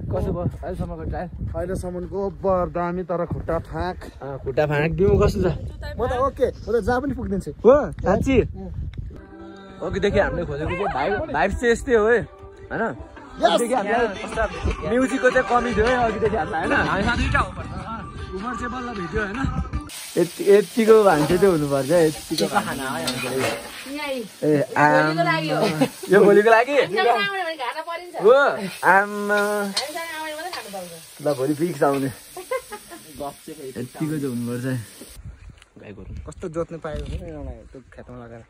कसो भयो अहिलेसम्मको ट्रायल? अहिलेसम्मको बर दामी तर खुट्टा फाँक बिउ कस्तो छ? म त ओके म त जहाँ पनि पुग्दिन्छु हो साँच्ची? अघिदेखि हामीले खोजेको चाहिँ भाइब चाहिँ यस्तै हो है होइन? अघिदेखि हामीलाई म्युजिकको चाहिँ कमी थियो है अघिदेखि हामीलाई होइन? उमर चाहिँ बल्ल भेट्यो होइन? यतिको भान्से चाहिँ हुनुपर्छ यतिको खाना है ए यो भोलिको लागि हो आमा ल भोलि फिक्स आउने यतिको चाहिँ हुनुपर्छ गाई गोरु कस्तो जोत्नु पायो त्यो खेतमा लगाएर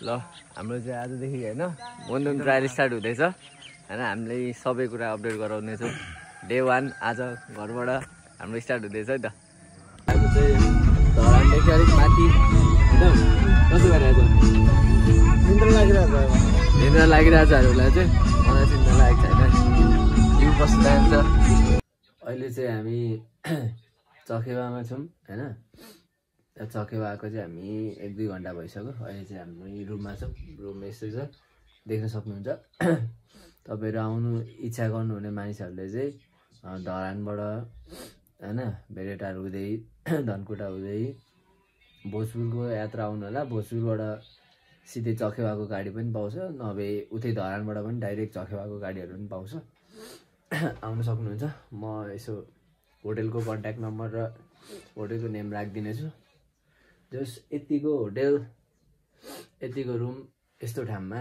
ल हाम्रो चाहिँ आजदेखि होइन मनोरञ्जन ट्रायल स्टार्ट हुँदैछ होइन? हामीले सबै कुरा अपडेट गराउनेछौँ। डे 1 आज घरबाट हाम्रो स्टार्ट हुँदैछ है त। हाम्रो चाहिँ धरानदेखि अलिक माथि होइन? कसो गरिरहेको छ? निन्द्रा लागिरहेको छ। निन्द्रा लागिरहेको छ हामीलाई चाहिँ, मलाई चिन्ता लागेको छैन। जिउ कस्तो जान्छ? अहिले चाहिँ हामी चकेवामा छौँ होइन? चकेवाको चाहिँ हामी 1-2 घन्टा भइसक्यो। अहिले चाहिँ हामी रुममा छौँ। रुम यस्तै छ देख्न सक्नुहुन्छ। तपाईँहरू आउनु इच्छा गर्नुहुने मानिसहरूले चाहिँ धरानबाट होइन भेडेटार हुँदै धनकुटा हुँदै भोजपुरको यात्रा आउनु होला। भोजपुरबाट सिधै चकेवाको गाडी पनि पाउँछ, नभए उतै धरानबाट पनि डाइरेक्ट चकेवाको गाडीहरू पनि पाउँछ। आउनु सक्नुहुन्छ। म यसो होटेलको कन्ट्याक्ट नम्बर र होटेलको नेम राखिदिनेछु। जस यतिको होटेल यतिको रुम यस्तो ठाउँमा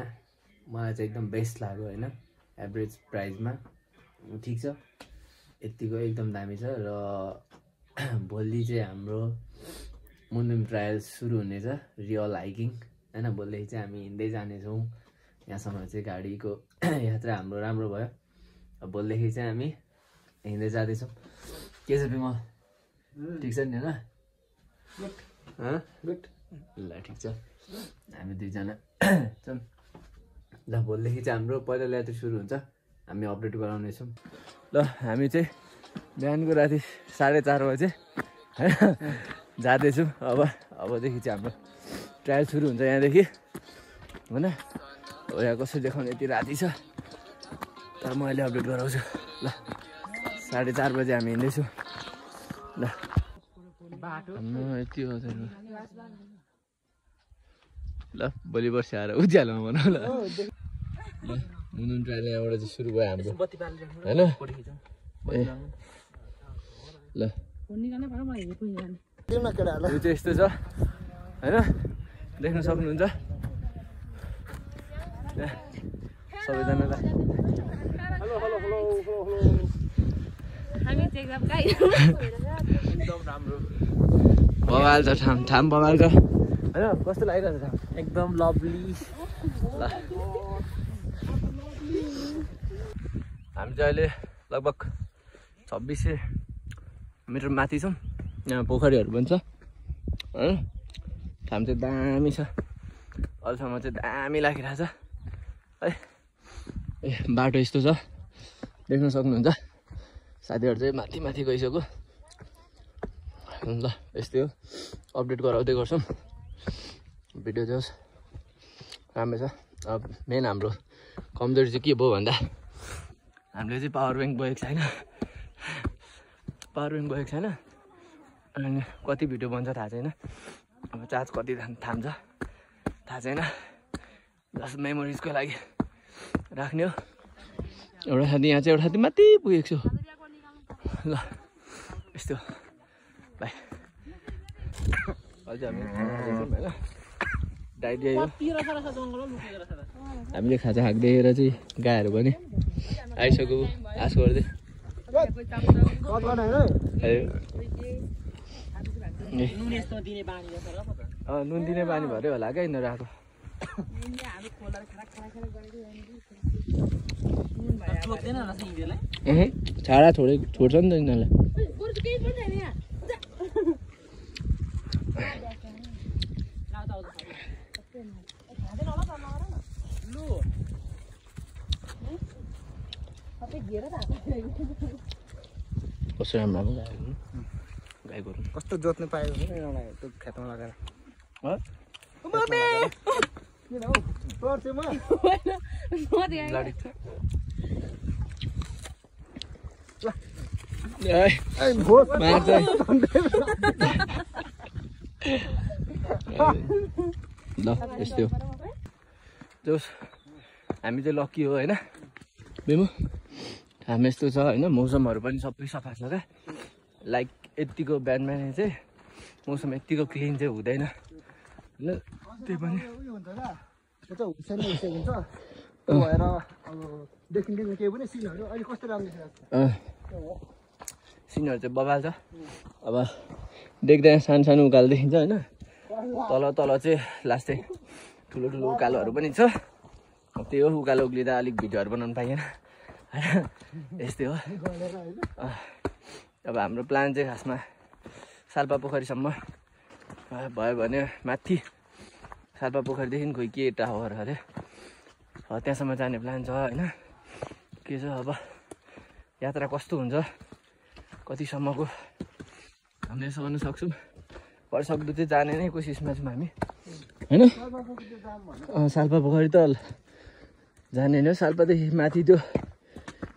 मलाई चाहिँ एकदम बेस्ट लाग्यो होइन? एभरेज प्राइसमा ठिक छ, यतिको एकदम दामी छ। र भोलि चाहिँ हाम्रो मनोरञ्जन ट्रायल सुरु हुनेछ, रियल हाइकिङ होइन? भोलिदेखि चाहिँ हामी हिँड्दै जानेछौँ। यहाँसम्म चाहिँ गाडीको यात्रा हाम्रो राम्रो भयो। भोलिदेखि चाहिँ हामी हिँड्दै जाँदैछौँ। के छ बिमल, ठिक छ नि होइन? गुड ल ठिक छ। हामी दुईजना छौँ। ल भोलिदेखि चाहिँ हाम्रो पहिलो यात्रा सुरु हुन्छ, हामी अपडेट गराउनेछौँ। ल हामी चाहिँ बिहानको राति 4:30 बजे होइन जाँदैछौँ। अबदेखि चाहिँ हाम्रो ट्रायल सुरु हुन्छ यहाँदेखि होइन? यहाँ कसरी देखाउने, यति राति छ तर म अहिले अपडेट गराउँछु। ल 4:30 बजे हामी हिँड्दैछौँ। ल यति हो ल भोलि पर्सि आएर उज्यालो भनौँ ल। मनोरञ्जन ट्रायल यहाँबाट चाहिँ सुरु भयो हाम्रो होइन? ल यो चाहिँ यस्तो छ होइन? देख्न सक्नुहुन्छ सबैजनालाई। एकदम राम्रो बगाल छ ठाम बगाल छ होइन? कस्तो लागिरहेको छ ठाम? एकदम लभली। ल हामी चाहिँ अहिले लगभग 2600 मिटर माथि छौँ। यहाँ पोखरीहरू पनि छ होइन? ठाम चाहिँ दामी छ, अहिलेसम्म चाहिँ दामी लागिरहेछ है। ए बाटो यस्तो छ देख्न सक्नुहुन्छ। साथीहरू चाहिँ माथि माथि गइसक्यो। ल यस्तै हो, अपडेट गराउँदै गर्छौँ। भिडियो चाहिँ राम्रो छ। अब मेन हाम्रो कमजोरी चाहिँ के भयो भन्दा हामीले चाहिँ पावर ब्याङ्क बोकेको छैन। अनि कति भिडियो बन्छ थाहा छैन, अब चार्ज कति थाम्छ थाहा छैन। जस्ट मेमोरिजको लागि राख्ने हो। एउटा साथी यहाँ चाहिँ एउटा साथी माथि पुगेको छु। ल यस्तो बाई। अझै हामी होइन डाइट यही हो। हामीले खाजा खाँदेर चाहिँ गाईहरू पनि आइसक्यो आश गर्दै। नुन दिने बानी भरै होला क्या यिनीहरू आएको। छाडा छोड्छ नि त यिनीहरूलाई। कस्तो राम्रो गाई गोरु कस्तो जोत्नु पाएको छ यिनीहरूलाई त्यो खेतमा लगाएर किन हौ तर्छु म ल यस्तै हो जोस् हामी चाहिँ लकी हो होइन बेमु हामी यस्तो छ होइन मौसमहरू पनि सबै सफा छ क्या लाइक यत्तिको बिहान बिहान चाहिँ मौसम यत्तिको क्लिन चाहिँ हुँदैन ल त्यही पनि भएर अब देखिन्छ केही पनि सिनहरू अहिले कस्तो राम्रो छ सिनहरू चाहिँ बबाल छ अब देख्दैन सानो सानो उकालो देखिन्छ होइन तल तल चाहिँ लास्ट चाहिँ ठुलो ठुलो उकालोहरू पनि छ त्यही हो उकालो उक्लिँदा अलिक भिडियोहरू बनाउनु पाइएन होइन यस्तै हो अब हाम्रो प्लान चाहिँ खासमा साल्पा पोखरीसम्म भयो भने माथि साल्पा पोखरीदेखि खोइ के टावर अरे त्यहाँसम्म जाने प्लान छ होइन के छ अब यात्रा कस्तो हुन्छ कतिसम्मको हामीले यसो गर्नु सक्छौँ परसक्दो चाहिँ जाने नै कोसिसमा छौँ हामी होइन साल्पा पोखरी त जाने नै हो साल्पादेखि माथि त्यो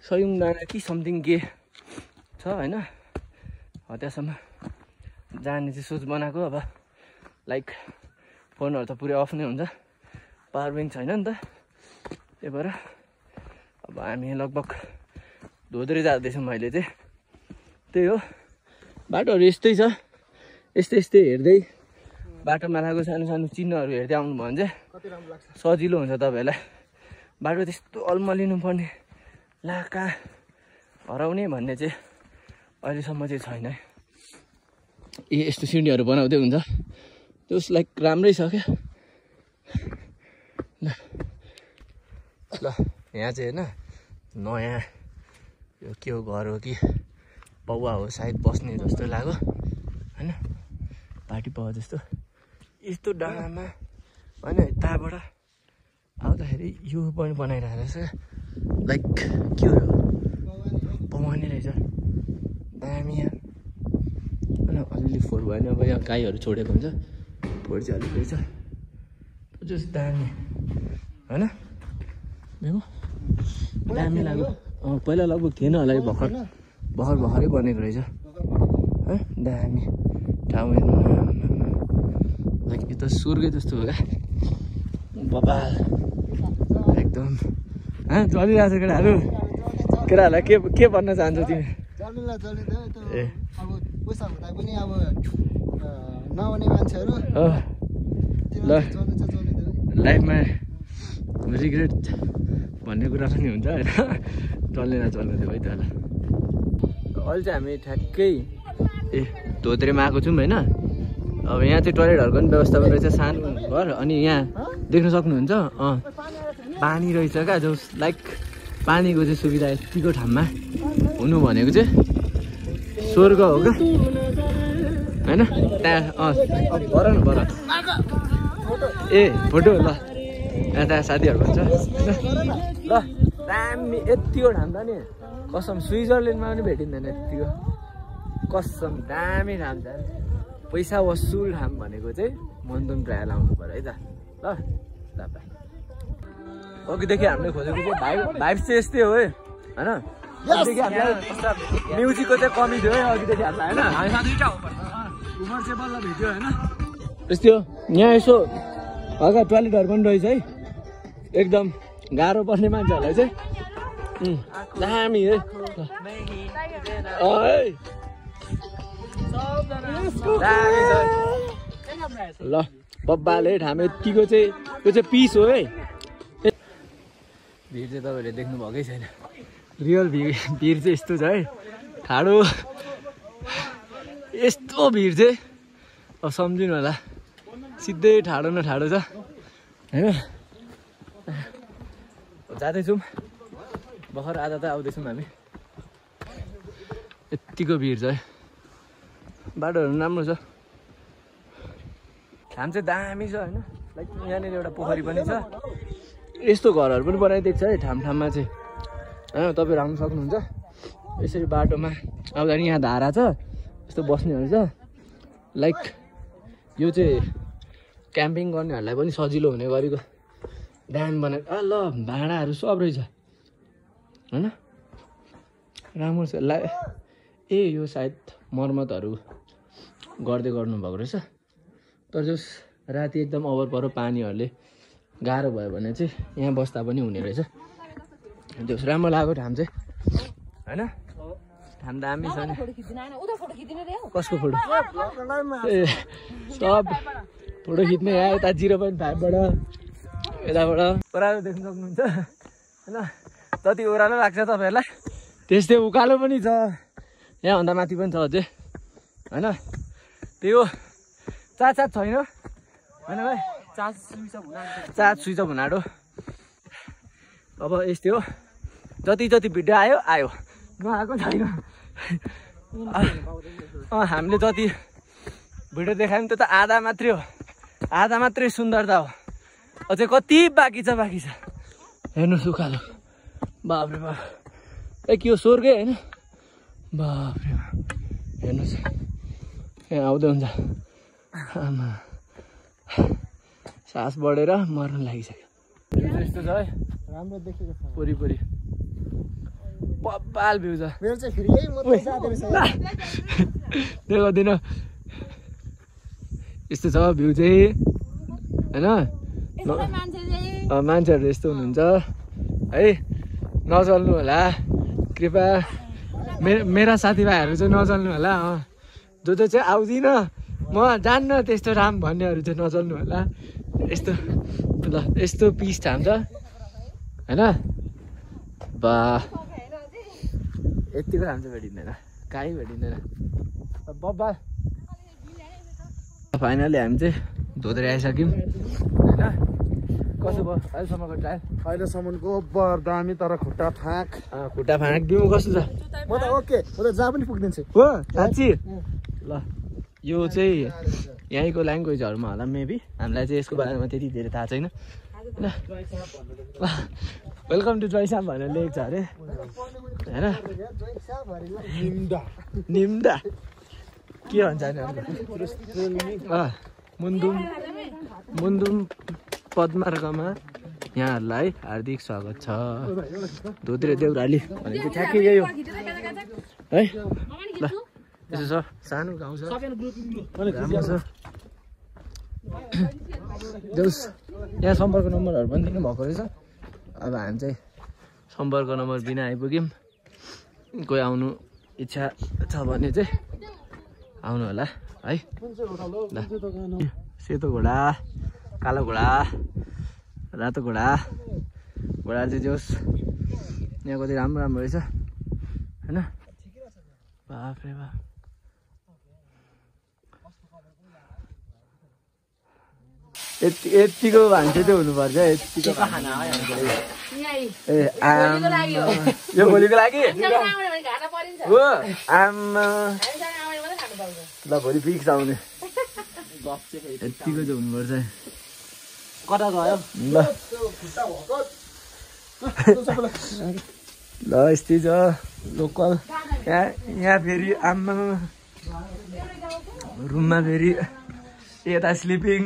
सयौँ डाँडा कि समथिङ के छ होइन त्यहाँसम्म जाने चाहिँ सोच बनाएको अब लाइक फोनहरू त पुरै अफ नै हुन्छ पावर ब्याङ्क छैन नि त त्यही भएर अब हामी लगभग धोद्रे जाँदैछौँ अहिले चाहिँ त्यही हो बाटोहरू यस्तै छ यस्तै यस्तै हेर्दै बाटोमा लगाएको सानो सानो चिन्हहरू हेर्दै आउनुभयो भने चाहिँ सजिलो हुन्छ तपाईँहरूलाई बाटो त्यस्तो अल्मलिनु पर्ने ला कहाँ हराउने भन्ने चाहिँ अहिलेसम्म चाहिँ छैन है यस्तो सिँढीहरू बनाउँदै हुन्छ त्यो लाइक राम्रै छ क्या ल ल यहाँ चाहिँ होइन नयाँ यो के हो घर हो कि पौवा हो सायद बस्ने जस्तो लाग्यो होइन पार्टी पौवा जस्तो यस्तो डाँडामा होइन यताबाट आउँदाखेरि यो पनि बनाइरहेको रहेछ लाइक के हो पौवानी रहेछ दामी यहाँ होइन अलिअलि फोहोर भयो भने अब यहाँ गाईहरू छोडेको हुन्छ फोहोर चाहिँ अलिक रहेछ जस्तो दामी होइन दामी लाग्यो पहिला लगभग थिएन होला यो भर्खरै बनेको रहेछ है दामी ठाउँ हेर्नु लाइक यो त स्वर्गै जस्तो हो क्या बबाल एकदम चलिरहेको छ केटाहरूलाई के भन्न चाहन्छौ तिमी ए अब पैसा हुँदा पनि अब नआउने मान्छेहरू ल लाइफमा रिग्रेट भन्ने कुरा पनि हुन्छ होइन चल्ने नचल्ने है त ल अहिले चाहिँ हामी ठ्याक्कै धोत्रेमा आएको छौँ होइन अब यहाँ चाहिँ टोयलेटहरूको पनि व्यवस्था पनि रहेछ सानो घर अनि यहाँ देख्न सक्नुहुन्छ पानी रहेछ क्या जो लाइक पानीको चाहिँ सुविधा यतिको ठाउँमा हुनु भनेको चाहिँ स्वर्ग हो क्या होइन त्यहाँ भर न भर ए फोटो ल यहाँ त्यहाँ साथीहरू भन्छ होइन ल दामी यतिको ठाउँ त नि कसम स्विजरल्यान्डमा पनि भेटिँदैन यतिको कसम दामी ठाउँ छ पैसा वसुल ठाउँ भनेको चाहिँ मनदुङ ट्रायल आउनु पर्यो है त ल ल बाई अघिदेखि हामीले खोजेको चाहिँ भाइब चाहिँ यस्तै हो है होइन अघिदेखि हामीलाई म्युजिकको चाहिँ कमी थियो है अघिदेखि हामीलाई होइन उमर चाहिँ बल्ल भेट्यो होइन यस्तै हो यहाँ यसो हल्का टोयलेटहरू पनि रहेछ है एकदम गाह्रो पर्ने मान्छेहरूलाई चाहिँ दामी है ल बब्बाले ठाम यतिको चाहिँ त्यो चाहिँ पिस हो है भिड चाहिँ तपाईँहरूले देख्नु भएकै छैन रियल भिड चाहिँ यस्तो छ है ठाडो यस्तो भिड चाहिँ अब सम्झिनु होला सिधै ठाडो न ठाडो छ होइन जाँदैछौँ भर्खर आधा त आउँदैछौँ हामी यत्तिको भिड छ है बाटोहरू राम्रो छ ठाउँ चाहिँ दामी छ होइन लाइक यहाँनिर एउटा पोखरी पनि छ यस्तो घरहरू पनि बनाइदिएको छ है ठाउँमा चाहिँ तपाईँहरू आउनु सक्नुहुन्छ यसरी बाटोमा आउँदा नि यहाँ धारा छ यस्तो बस्नेहरू छ लाइक यो चाहिँ क्याम्पिङ गर्नेहरूलाई पनि सजिलो हुने गरेको ड्याम बनाएको ल भाँडाहरू सब रहेछ होइन राम्रो छ यो सायद मर्मतहरू गर्दै गर्नुभएको रहेछ तर जस राति एकदम अभर परो पानीहरूले गाह्रो भयो भने चाहिँ यहाँ बस्दा पनि हुने रहेछ जस राम्रो लाग्यो ठाम चाहिँ होइन ठाम दामी छ नि कसको फोटो ए सब फोटो खिच्ने यहाँ यता 0.5बाट यताबाट ओह्रालो देख्न सक्नुहुन्छ होइन जति ओह्रालो लाग्छ तपाईँहरूलाई त्यस्तै उकालो पनि छ यहाँभन्दा माथि पनि छ अझै होइन त्यो चार्ज छैन होइन भाइ चार्ज स्विच अफ हुनाडो अब यस्तै हो जति भिडियो आयो नआएको छैन हामीले जति भिडियो देखायौँ त्यो त आधा मात्रै हो आधा मात्रै सुन्दरता हो अझै कति बाँकी छ हेर्नुहोस् उकालो बाफ्रे बाफ के हो स्वर्गै होइन बाफ्रे बाफ हेर्नुहोस् यहाँ आउँदै हुन्छ आमा सास बढेर मर्न लागिसक्यो यस्तो छ है राम्रो देखेको छ वरिपरि बब्बाल भ्यू छ मेरो चाहिँ फेरि यही मात्रै साथी रहेछ देखाउँदिन यस्तो छ भ्यू चाहिँ होइन मान्छेहरू यस्तो हुनुहुन्छ है नचल्नु होला कृपया मेरा साथीभाइहरू चाहिँ नचल्नु होला जो चाहिँ आउँदिन म जान्न त्यस्तो राम भन्नेहरू चाहिँ नचल्नु होला यस्तो ल यस्तो पिस ठाम छ होइन बा यतिको राम चाहिँ भेटिँदैन कहीँ भेटिँदैन बब्बा फाइनली हामी चाहिँ धोत्रे आइसक्यौँ होइन कसो भयो अहिलेसम्मको ट्रायल अहिलेसम्मको दामी तर खुट्टा फाँक दिउँ कस्तो छ म त ओके म त जहाँ पनि पुगिदिन्छु हो साँच्ची ल यो चाहिँ यहीँको ल्याङ्ग्वेजहरूमा होला मेबी हामीलाई चाहिँ यसको बारेमा त्यति धेरै थाहा छैन होइन वेलकम टु जयसाम भनेर लेखेको छ अरे होइन निम्दा के भन्छ नि मुन्दुम पद्मार्गमा यहाँहरूलाई हार्दिक स्वागत छ धोत्रे देउराली भनेको ठ्याक्कै यही हो है ल यसो छ सानो गाउँ छ राम्रो छ देउस यहाँ सम्पर्क नम्बरहरू पनि दिनु भएको रहेछ अब हामी चाहिँ सम्पर्क नम्बर बिना आइपुग्यौँ कोही आउनु इच्छा छ भने चाहिँ आउनु होला है ल सेतो घोडा कालो घोडा रातो घोडा चाहिँ जोस् यहाँ कति राम्रो रहेछ होइन बाफ्रे बाफ यतिको भान्से चाहिँ हुनुपर्छ यतिको ए यो भोलिको लागि हो आमा ल भोलि फिक्स आउने यतिको चाहिँ हुनुपर्छ कता गयो ल यस्तै छ लोकल यहाँ फेरि आमा रुममा फेरि यता स्लिपिङ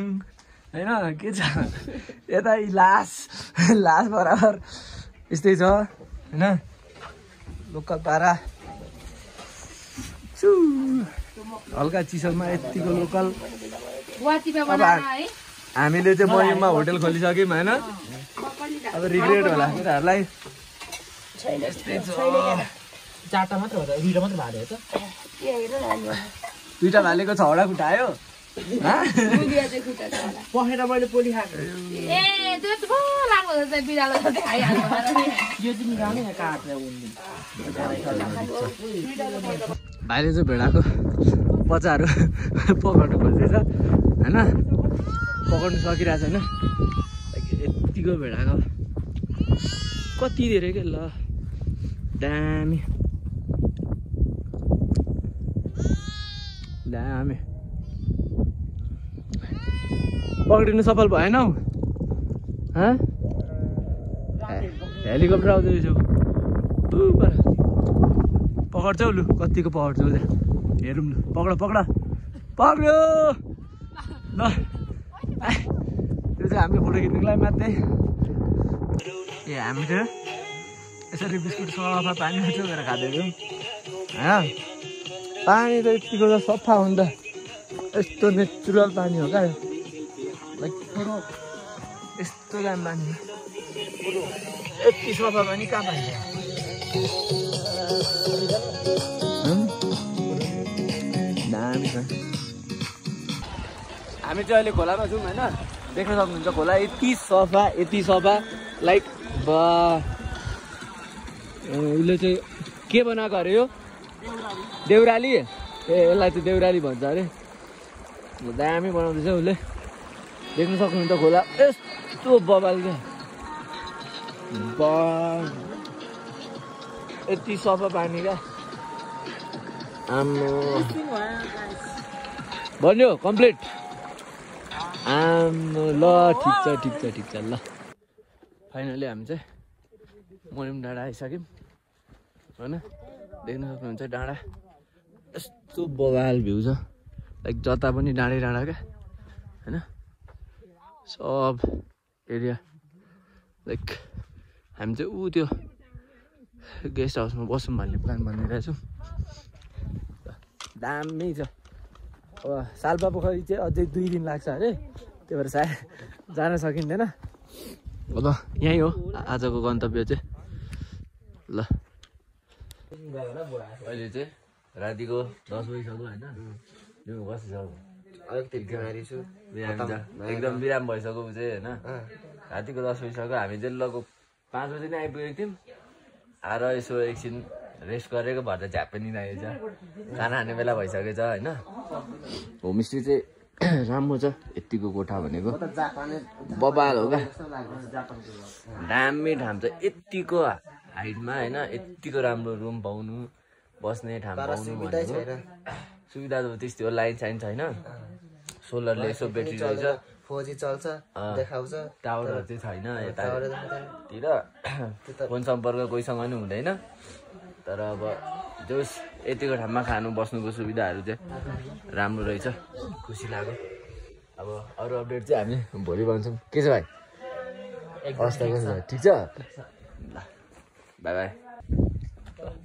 होइन के छ यता लास बराबर यस्तै छ होइन लोकल पारा हल्का चिसोमा यतिको लोकल हामीले चाहिँ मयुमा होटल खोलिसक्यौँ होइन अब रिग्रेट होला केटाहरूलाई चारवटा मात्र हो त दुईवटा मात्र भाले हो त दुईवटा भालेको 6वटा खुट्टा आयो पखेटा मैले पोली खाएको यो चाहिँ निकाल्ने काटेर भाइले चाहिँ भेडाको बच्चाहरू पकाउनु खोज्दैछ होइन पकाउनु सकिरहेको छैन यतिको भेडाको कति धेरै के ल दामी पक्रिनु सफल भएन हौ हेलिकप्टर आउँदै रहेछ पकड्छौ लु कतिको पकड्छौ त्यहाँ हेरौँ लु पक्ड पक्ड्यो ल त्यो चाहिँ हामीले फोटो खिच्नुको लागि मात्रै ए हामी चाहिँ यसरी बिस्कुट सफा पानीमा चोकेर खाँदैछौँ होइन पानी त यतिको त सफा हो नि त यस्तो नेचुरल पानी हो क्या लाइक यस्तो दामी पानी यति सफा पानी कहाँ पाइन्छ दामी छ हामी चाहिँ अहिले खोलामा छौँ होइन देख्न सक्नुहुन्छ खोला यति सफा लाइक बा उसले चाहिँ के बनाएको अरे यो देउराली ए यसलाई चाहिँ देउराली भन्छ अरे दामी बनाउँदैछ उसले देख्न सक्नुहुन्छ खोला यस्तो बबाल क्या बा यति सफा पानी क्या आम्मो भन्यो कम्प्लिट आम्मो ल ठिक छ ल फाइनली हामी चाहिँ मरिम डाँडा आइसक्यौँ होइन देख्न सक्नुहुन्छ डाँडा यस्तो बवाल भ्यू छ लाइक जता पनि डाँडै डाँडा क्या होइन सब एरिया लाइक हामी चाहिँ ऊ त्यो गेस्ट हाउसमा बसौँ भन्ने प्लान बनिरहेछौँ दामी छ अब सालपा पोखरी चाहिँ अझै 2 दिन लाग्छ अरे त्यही भएर सायद जान सकिँदैन अब यहीँ हो आजको गन्तव्य चाहिँ ल अहिले चाहिँ रातिको 10 बजिसक्यो होइन तिमी बसिसक्यो अलिकति बिमारी छु एकदम बिराम भइसक्यो ऊ चाहिँ होइन रातिको 10 बजिसक्यो हामी चाहिँ लगभग 5 बजी नै आइपुगेको थियौँ आएर यसो एकछिन रेस्ट गरेको भएर झ्याप्पै नि लागेको छ खाना खाने बेला भइसकेको छ होइन होमस्टे चाहिँ राम्रो छ यतिको कोठा भनेको बबाल हो क्या दामी ठाउँ छ यतिको हाइटमा होइन यतिको राम्रो रुम पाउनु बस्ने ठाउँ पाउनु सुविधा त त्यस्तै हो लाइन साइन छैन सोलरले यसो ब्याट्री रहेछ 4G चल्छ देखाउँछ टावरहरू चाहिँ छैन यतातिर फोन सम्पर्क कोहीसँग नि हुँदैन तर अब जोस् यतिको ठाउँमा खानु बस्नुको सुविधाहरू चाहिँ राम्रो रहेछ खुसी लाग्यो अब अरू अपडेट चाहिँ हामी भोलि भन्छौँ के छ भाइ अवस्था के छ ठिक छ ल बाई बाई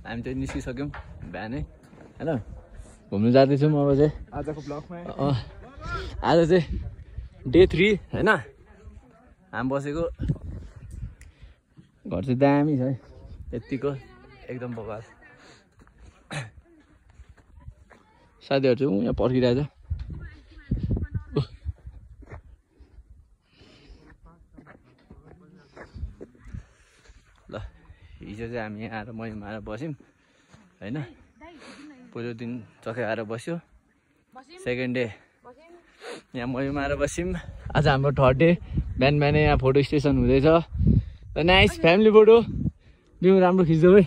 हामी चाहिँ निस्किसक्यौँ बिहानै होइन घुम्नु जाँदैछौँ अब चाहिँ आजको ब्लगमा आज चाहिँ डे 3 होइन हामी बसेको घर चाहिँ दामी छ है यतिको एकदम बबाल साथीहरू चाहिँ यहाँ पर्खिरहेछ ल हिजो चाहिँ हामी यहाँ आएर मैमा आएर बस्यौँ होइन पहिलो दिन चकै आएर बस्यो सेकेन्ड डे यहाँ मैमा आएर बस्यौँ आज हाम्रो 3rd डे बिहान बिहानै यहाँ फोटो स्टेसन हुँदैछ नाइस फ्यामिली फोटो बिउ राम्रो खिच्दो है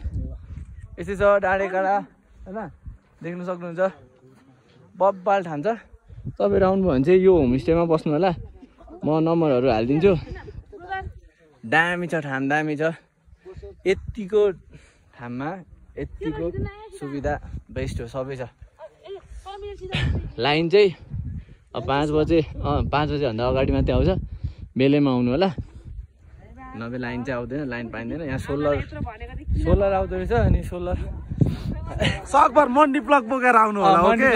यस्तै छ डाँडे काँडा होइन देख्न सक्नुहुन्छ बब्बाल ठान्छ तपाईँहरू आउनुभयो भने चाहिँ यो होमस्टेमा बस्नु होला म नम्बरहरू हालिदिन्छु दामी छ ठाउँ दामी छ यतिको ठाउँमा यतिको सुविधा बेस्ट हो सबै छ लाइन चाहिँ अब 5 बजेभन्दा अगाडि मात्रै आउँछ बेलैमा आउनु होला नभए लाइन चाहिँ आउँदैन लाइन पाइँदैन यहाँ सोलर आउँदो रहेछ अनि सोलर सकभर मन्डी प्लग बोकेर आउनु होला ओके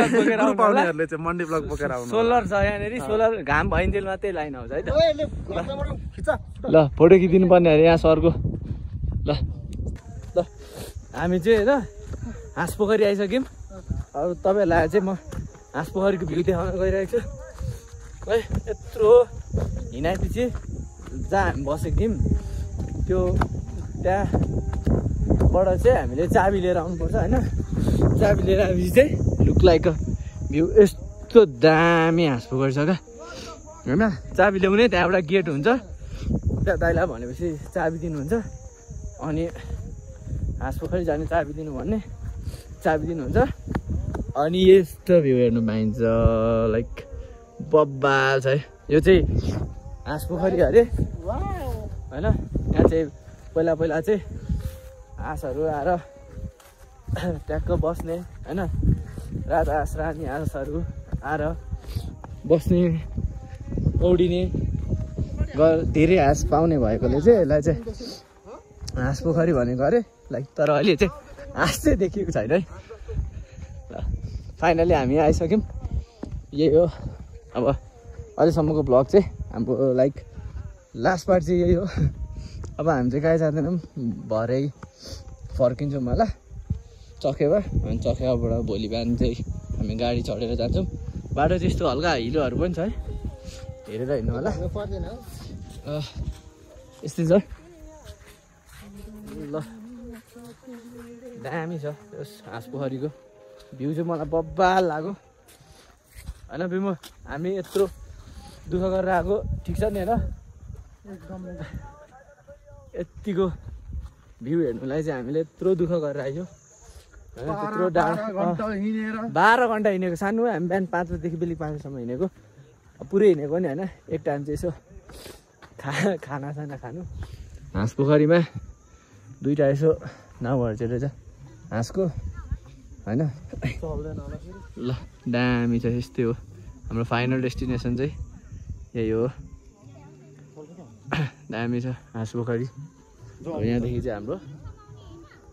पाउनेहरुले चाहिँ मन्डी प्लग बोकेर आउनु सोलर छ यहाँनेरि सोलर घाम भइन्जेल मात्रै लाइन आउँछ है त ल फोटो खिचिदिनु पर्ने अरे यहाँ सरको ल ल हामी चाहिँ होइन हाँस पोखरी आइसक्यौँ अब तपाईँहरूलाई चाहिँ म हाँस पोखरीको भ्यू देखाउन गइरहेको छु है यत्रो हिँडाएपछि जहाँ हामी बसेको थियौँ त्यो त्यहाँबाट चाहिँ हामीले चाबी लिएर आउनुपर्छ होइन चाबी लिएर आएपछि चाहिँ लुक लाइक भ्यू यस्तो दामी हाँस पोखरी छ क्या होइन चाबी ल्याउने त्यहाँ एउटा गेट हुन्छ त्यहाँ दाइला भनेपछि चाबी दिनुहुन्छ अनि हाँस पोखरी जाने चाबी दिनु भन्ने चाबी दिनुहुन्छ अनि यस्तो भ्यू हेर्नु पाइन्छ लाइक बब्बाल छ है यो चाहिँ हाँस पोखरी अरे होइन यहाँ चाहिँ पहिला चाहिँ हाँसहरू आएर ट्याक्क बस्ने होइन राजहाँस रानी हाँसहरू आएर बस्ने पौडिने धेरै हाँस पाउने भएकोले चाहिँ यसलाई चाहिँ हाँस पोखरी भनेको अरे लाइक तर अहिले चाहिँ हाँस चाहिँ देखिएको छैन है फाइनली हामी आइसक्यौँ यही हो अब अहिलेसम्मको भ्लग चाहिँ हाम्रो लाइक लास्ट पार्ट चाहिँ यही हो अब हामी चाहिँ कहीँ जाँदैनौँ भरै फर्किन्छौँ होला चकेवा अनि चकेवाबाट भोलि बिहान चाहिँ हामी गाडी चढेर जान्छौँ बाटो चाहिँ यस्तो हल्का हिलोहरू पनि छ है हेरेर हिँड्नु होला पर्दैन यस्तै छ ल दामी छ यस हाँस पोखरीको भ्यू चाहिँ मलाई बब्बाल लाग्यो होइन बिमो हामी यत्रो दुःख गरेर आएको ठिक छ नि होइन यत्तिको भ्यू हेर्नुलाई चाहिँ हामीले यत्रो दुःख गरेर आइयो होइन त्यत्रो डाँडा 12 घन्टा हिँडेको सानो हामी बिहान 5 बजीदेखि बेलुकी 5 बजीसम्म हिँडेको पुरै हिँडेको नि होइन एक टाइम चाहिँ यसो खानासाना खानु हाँस पोखरीमा दुईवटा यसो नाउहरू चाहिँ रहेछ हाँसको होइन ल दामी छ यस्तै हो हाम्रो फाइनल डेस्टिनेसन चाहिँ यही हो दामी छ हाँस पोखरी यहाँदेखि चाहिँ हाम्रो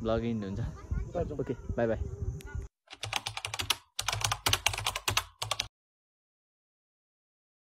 ब्लगिङ हुन्छ ओके बाई बाई